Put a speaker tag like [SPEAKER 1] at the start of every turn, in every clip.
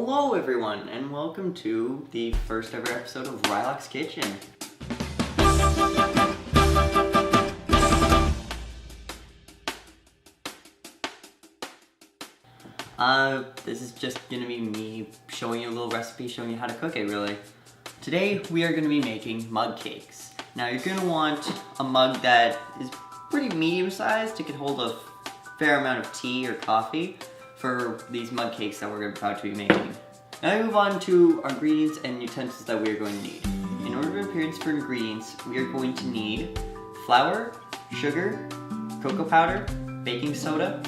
[SPEAKER 1] Hello everyone, and welcome to the first ever episode of Rilox Kitchen. This is just gonna be me showing you a little recipe, showing you how to cook it really. Today we are gonna be making mug cakes. Now you're gonna want a mug that is pretty medium sized. It can hold a fair amount of tea or coffee for these mug cakes that we're about to be making. Now we move on to our ingredients and utensils that we are going to need. In order of appearance for ingredients, we are going to need flour, sugar, cocoa powder, baking soda,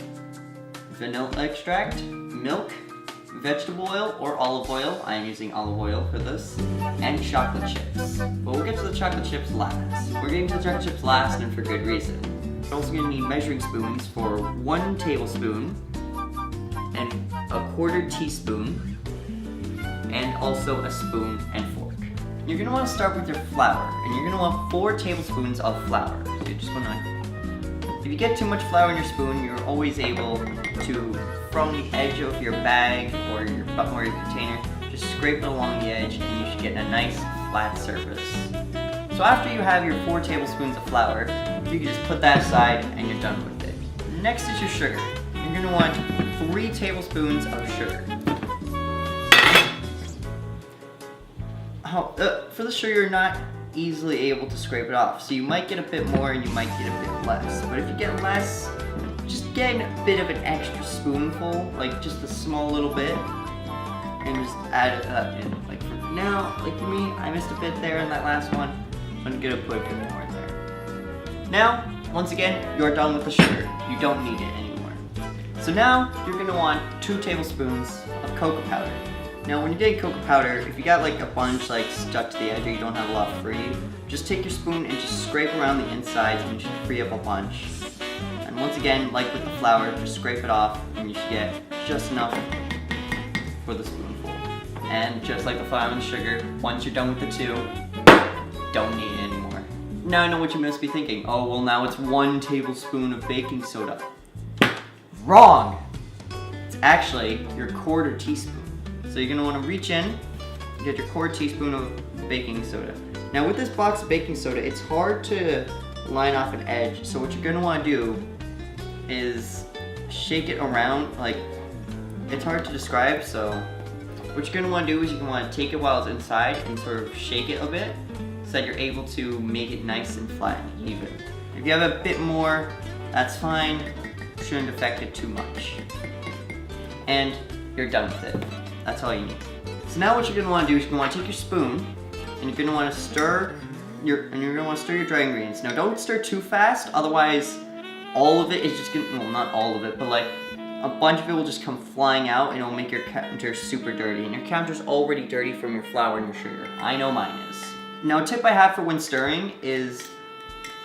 [SPEAKER 1] vanilla extract, milk, vegetable oil or olive oil. I am using olive oil for this, and chocolate chips. But we'll get to the chocolate chips last. We're getting to the chocolate chips last, and for good reason. We're also going to need measuring spoons for 1 tablespoon and a 1/4 teaspoon, and also a spoon and fork. You're going to want to start with your flour, and you're going to want 4 tablespoons of flour. So you just want to, if you get too much flour in your spoon, you're always able to, from the edge of your bag or your container, just scrape it along the edge and you should get a nice flat surface. So after you have your 4 tablespoons of flour, you can just put that aside and you're done with it. Next is your sugar. You're going to want 3 tablespoons of sugar. For the sugar, you're not easily able to scrape it off, so you might get a bit more and you might get a bit less. But if you get less, just get a bit of an extra spoonful, like just a small little bit, and just add it in. Like for now, like for me, I missed a bit there in that last one. I'm gonna put a bit more in there. Now, once again, you're done with the sugar. You don't need it anymore. So now, you're gonna want 2 tablespoons of cocoa powder. Now when you're getting cocoa powder, if you got like a bunch like stuck to the edge or you don't have a lot free, just take your spoon and just scrape around the insides and you should free up a bunch. And once again, like with the flour, just scrape it off and you should get just enough for the spoonful. And just like the flour and the sugar, once you're done with the 2, don't need it anymore. Now I know what you must be thinking. Oh, well now it's 1 tablespoon of baking soda. Wrong! It's actually your 1/4 teaspoon. So you're gonna wanna reach in, get your 1/4 teaspoon of baking soda. Now with this box of baking soda, it's hard to line off an edge. So what you're gonna wanna do is shake it around, like, it's hard to describe, so what you're gonna wanna do is you're gonna wanna take it while it's inside and sort of shake it a bit so that you're able to make it nice and flat and even. If you have a bit more, that's fine. Shouldn't affect it too much. And you're done with it. That's all you need. So now what you're gonna wanna do is you're gonna wanna take your spoon and you're gonna wanna stir your dry ingredients. Now don't stir too fast, otherwise all of it is just gonna, well not all of it, but like a bunch of it will just come flying out and it'll make your counter super dirty. And your counter's already dirty from your flour and your sugar. I know mine is. Now a tip I have for when stirring is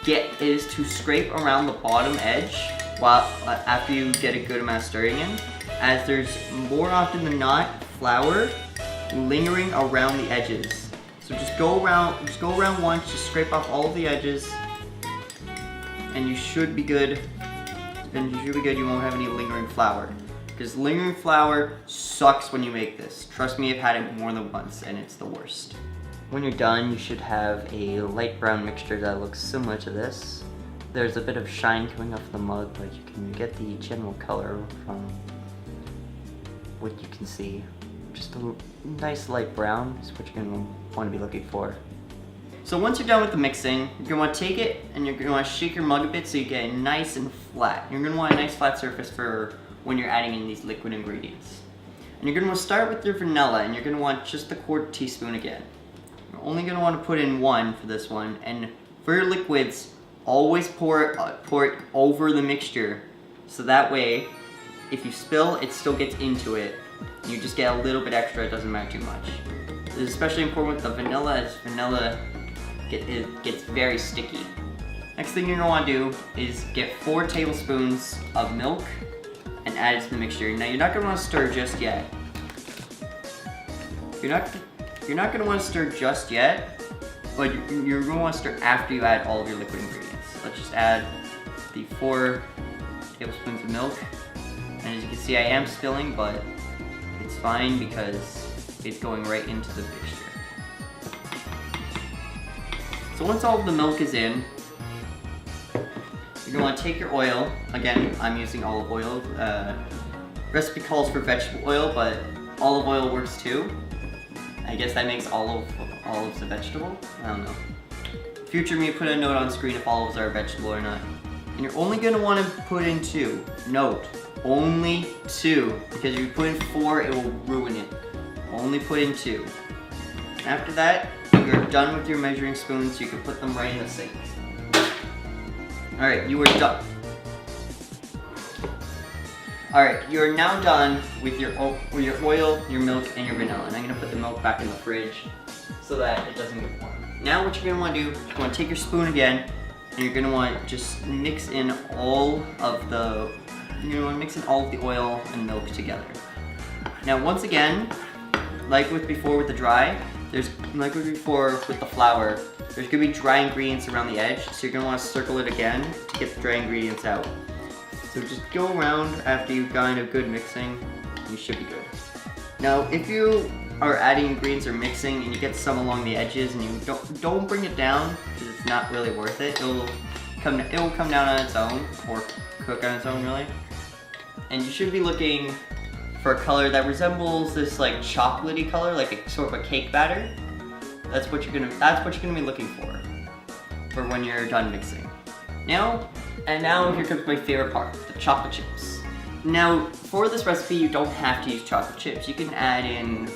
[SPEAKER 1] to scrape around the bottom edge after you get a good amount of stirring in, as there's more often than not flour lingering around the edges. So just go around once, just scrape off all of the edges, and you should be good. You won't have any lingering flour. Because lingering flour sucks when you make this. Trust me, I've had it more than once, and it's the worst. When you're done, you should have a light brown mixture that looks similar to this. There's a bit of shine coming off the mug, but you can get the general color from what you can see. Just a nice light brown is what you're going to want to be looking for. So once you're done with the mixing, you're going to want to take it and you're going to want to shake your mug a bit so you get it nice and flat. You're going to want a nice flat surface for when you're adding in these liquid ingredients. And you're going to want to start with your vanilla, and you're going to want just a 1/4 teaspoon again. You're only going to want to put in 1 for this one, and for your liquids, always pour it over the mixture, so that way if you spill, it still gets into it. You just get a little bit extra, it doesn't matter too much. This is especially important with the vanilla, as vanilla gets very sticky. Next thing you're going to want to do is get 4 tablespoons of milk and add it to the mixture. Now you're not going to want to stir just yet. You're not going to want to stir just yet, but you're going to want to stir after you add all of your liquid ingredients. Let's just add the 4 tablespoons of milk. And as you can see, I am spilling, but it's fine because it's going right into the mixture. So once all of the milk is in, you're going to want to take your oil. Again, I'm using olive oil. Recipe calls for vegetable oil, but olive oil works too. I guess that makes olives a vegetable? I don't know. Future me, put a note on screen if olives are a vegetable or not. And you're only going to want to put in 2. Note, only 2. Because if you put in 4, it will ruin it. Only put in 2. After that, you're done with your measuring spoons. You can put them right in the sink. Alright, you are done. Alright, you are now done with your oil, your milk, and your vanilla. And I'm going to put the milk back in the fridge so that it doesn't get warm. Now what you're going to want to do, you're going to take your spoon again, and you're going to want to just mix in all of the, oil and milk together. Now once again, like with before with the dry, like with before with the flour, there's going to be dry ingredients around the edge, so you're going to want to circle it again to get the dry ingredients out. So just go around after you've gotten a good mixing, you should be good. Now if you are adding ingredients or mixing and you get some along the edges and you don't bring it down because it's not really worth it, it will come down on its own, or cook on its own really. And you should be looking for a color that resembles this like chocolatey color, like a sort of a cake batter. That's what you're gonna be looking for when you're done mixing. Now here comes my favorite part, the chocolate chips. Now, for this recipe, you don't have to use chocolate chips. You can add in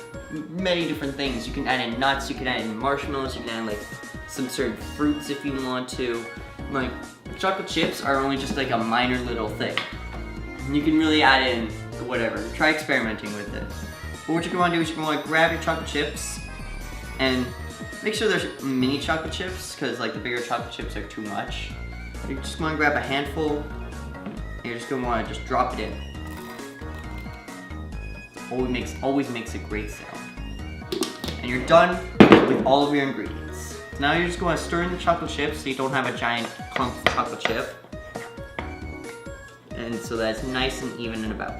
[SPEAKER 1] many different things. You can add in nuts, you can add in marshmallows, you can add like some certain fruits if you want to. Like, chocolate chips are only just like a minor little thing. You can really add in whatever. Try experimenting with it. But what you're going to want to do is you're going to grab your chocolate chips and make sure there's mini chocolate chips, because like the bigger chocolate chips are too much. You're just going to grab a handful. You're just going to want to just drop it in. Always makes a great sound. And you're done with all of your ingredients. Now you're just going to stir in the chocolate chips so you don't have a giant clump of chocolate chip. And so that's nice and even and about.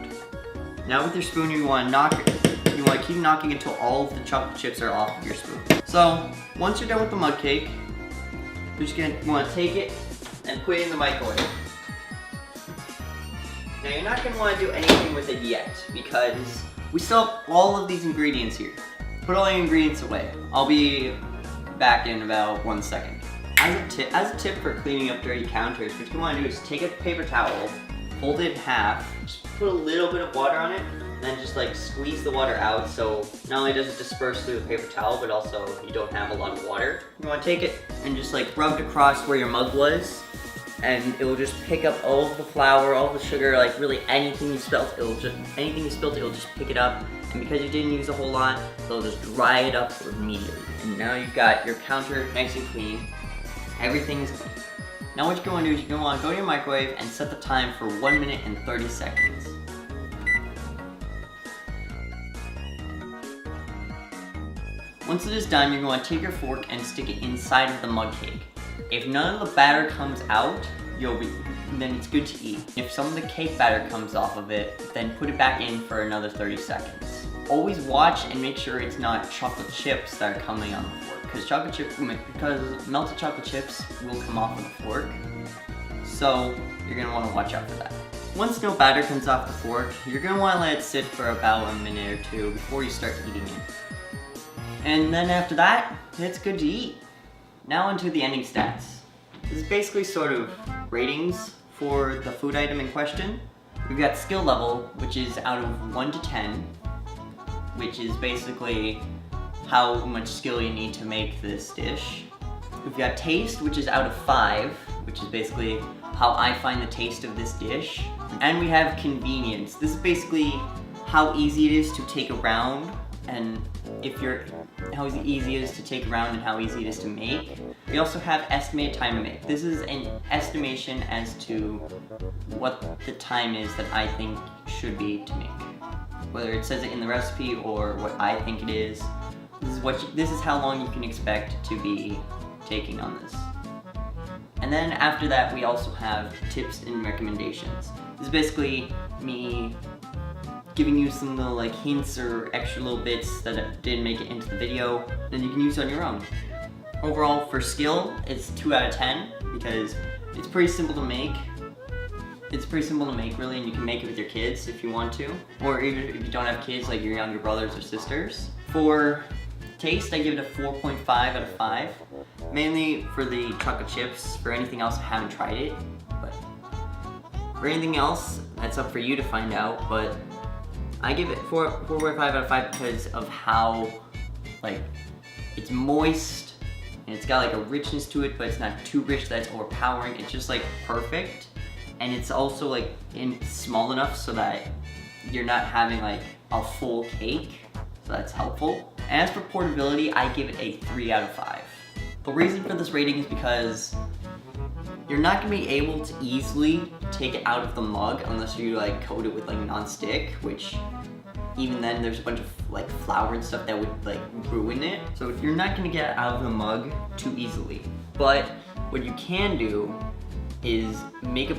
[SPEAKER 1] Now with your spoon, you want to keep knocking until all of the chocolate chips are off of your spoon. So once you're done with the mud cake, you want to take it and put it in the microwave. Now you're not going to want to do anything with it yet because we still have all of these ingredients here. Put all your ingredients away. I'll be back in about 1 second. As a tip for cleaning up dirty counters, what you want to do is take a paper towel, fold it in half, just put a little bit of water on it, and then just like squeeze the water out so not only does it disperse through the paper towel, but also you don't have a lot of water. You want to take it and just like rub it across where your mug was, and it will just pick up all of the flour, all of the sugar, like really anything you spilt, it will just pick it up. And because you didn't use a whole lot, it'll just dry it up immediately. And now you've got your counter nice and clean. Everything's clean. Now what you're going to do is you're going to want to go to your microwave and set the time for 1 minute and 30 seconds. Once it is done, you're going to take your fork and stick it inside of the mug cake. If none of the batter comes out, then it's good to eat. If some of the cake batter comes off of it, then put it back in for another 30 seconds. Always watch and make sure it's not chocolate chips that are coming on the fork, because melted chocolate chips will come off of the fork. So you're gonna want to watch out for that. Once no batter comes off the fork, you're gonna want to let it sit for about a minute or two before you start eating it. And then after that, it's good to eat. Now onto the ending stats. This is basically sort of ratings for the food item in question. We've got skill level, which is out of 1 to 10, which is basically how much skill you need to make this dish. We've got taste, which is out of 5, which is basically how I find the taste of this dish. And we have convenience. This is basically how easy it is to take around, and how easy it is to take around and how easy it is to make. We also have estimated time to make. This is an estimation as to what the time is that I think should be to make. Whether it says it in the recipe or what I think it is, this is how long you can expect to be taking on this. And then after that, we also have tips and recommendations. This is basically me giving you some little like hints or extra little bits that didn't make it into the video, then you can use on your own. Overall, for skill, it's 2 out of 10 because it's pretty simple to make. It's pretty simple to make, really, and you can make it with your kids if you want to, or even if you don't have kids, like your younger brothers or sisters. For taste, I give it a 4.5 out of 5, mainly for the chocolate chips. For anything else, I haven't tried it, but for anything else, that's up for you to find out, but I give it 4.5 out of 5 because of how, like, it's moist, and it's got like a richness to it, but it's not too rich that it's overpowering. It's just like perfect, and it's also like small enough so that you're not having like a full cake, so that's helpful. And as for portability, I give it a 3 out of 5. The reason for this rating is because you're not gonna be able to easily take it out of the mug unless you like coat it with like non-stick, which even then there's a bunch of like flour and stuff that would like ruin it. So you're not gonna get it out of the mug too easily. But what you can do is mix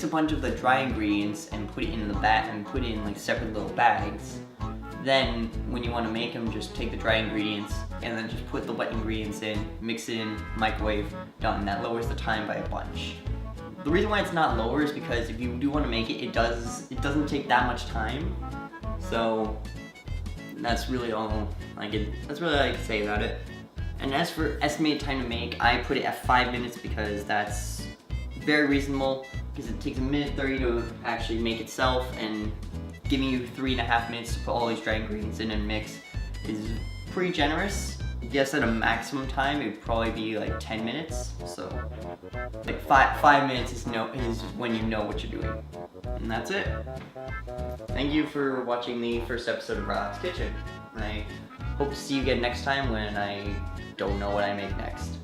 [SPEAKER 1] a bunch of the dry ingredients and put it in the bag and put it in like separate little bags. Then when you want to make them, just take the dry ingredients and then just put the wet ingredients in, mix it in, microwave, done. That lowers the time by a bunch. The reason why it's not lower is because if you do want to make it, it doesn't take that much time. So that's really all I can say about it. And as for estimated time to make, I put it at 5 minutes because that's very reasonable, because it takes 1:30 to actually make itself, and giving you 3.5 minutes to put all these dry ingredients in and mix is pretty generous. I guess at a maximum time it would probably be like 10 minutes. So like 5 minutes is when you know what you're doing. And that's it. Thank you for watching the first episode of Rilox Kitchen. I hope to see you again next time when I don't know what I make next.